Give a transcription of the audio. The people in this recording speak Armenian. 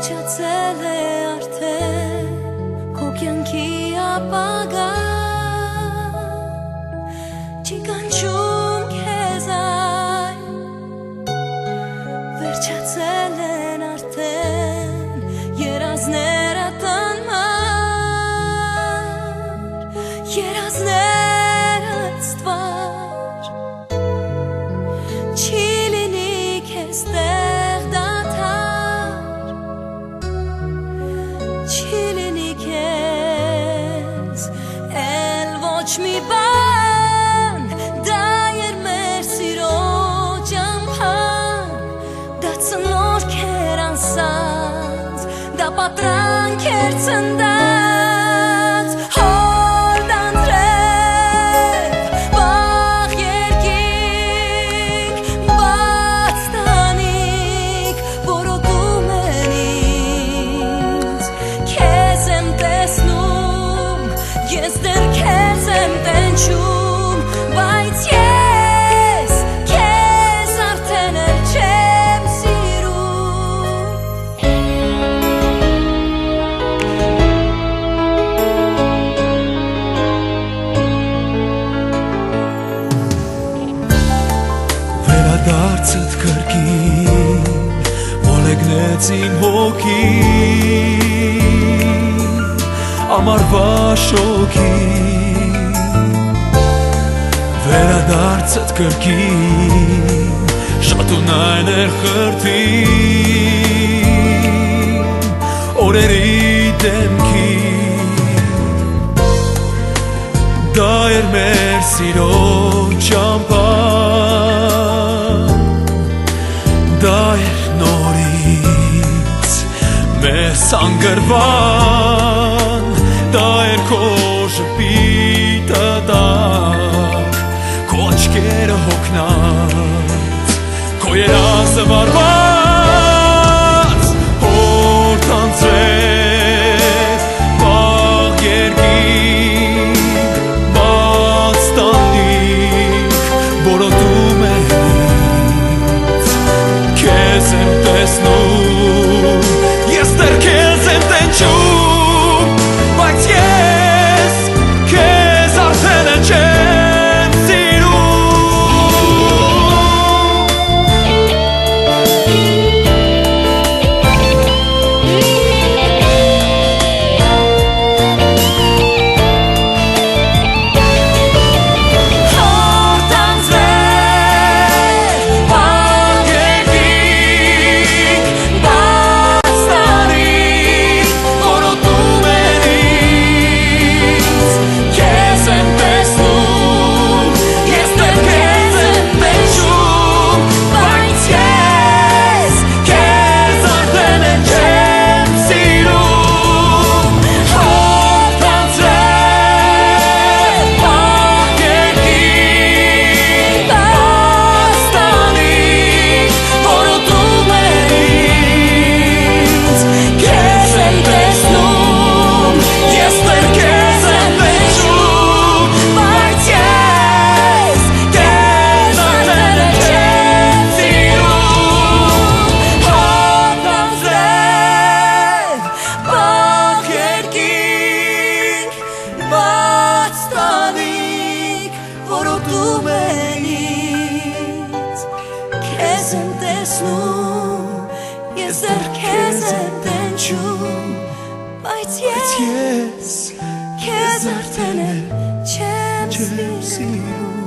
Վերջացել է արդեն քո կյանքի ապագա Չի կանչում քեզ այ Վերջացել են արդեն երազները տանմար Երազները ստվար Չի լինի քեզ տեղ դադար Չի լինի քեզ էլ ոչ մի բան Դա էր մեր սիրո ճամփան Դա ծնորք էր անսած Դա պատրանք էր ցնդած Հորդ անձրև վաղ երկինք Բաց տանիք որոտում են ինձ Քեզ եմ տեսնում Ես դեռ քեզ եմ տենչում Բայց ես քեզ արդեն էլ չեմ սիրում Վերադարձդ կրկին Ոլեգնեց իմ հոգին Ամարվա շոգին Վերադարձդ կրկին Շատունայն էր խրթին Օրերի դեմքին Դա էր մեր սիրո ճամփան Դա էր նորից մեզ անգրվան Դա էր քո ժպիտը դակ Քո աչքերը հոգնած Քո երազը վարված Հորդ անձրև վաղ երկինք Բաց տանիք որոտում են ինձ Քեզ եմ տեսնում Ես դեռ քեզ եմ տենչում Բայց ես քեզ արդեն էլ չեմ Հորդ անձրև վաղ երկինք Բաց տանիք որոտում են ինձ Քեզ եմ տեսնում Ես դեռ քեզ եմ տենչում Բայց ես քեզ արդեն էլ չեմ սիրում Հորդ անձրև վաղ երկինք Բաց տանիք որոտում են ինձ Քեզ եմ տեսնում Ես դեռ քեզ եմ տենչում Բայց ես քեզ արդեն էլ չեմ սիրում Հորդ անձրև վաղ երկինք Բաց տանիք որոտում են ինձ Քեզ եմ տեսնում Ես դեռ քեզ եմ տենչում Բայց ես քեզ արդեն էլ չեմ սիրում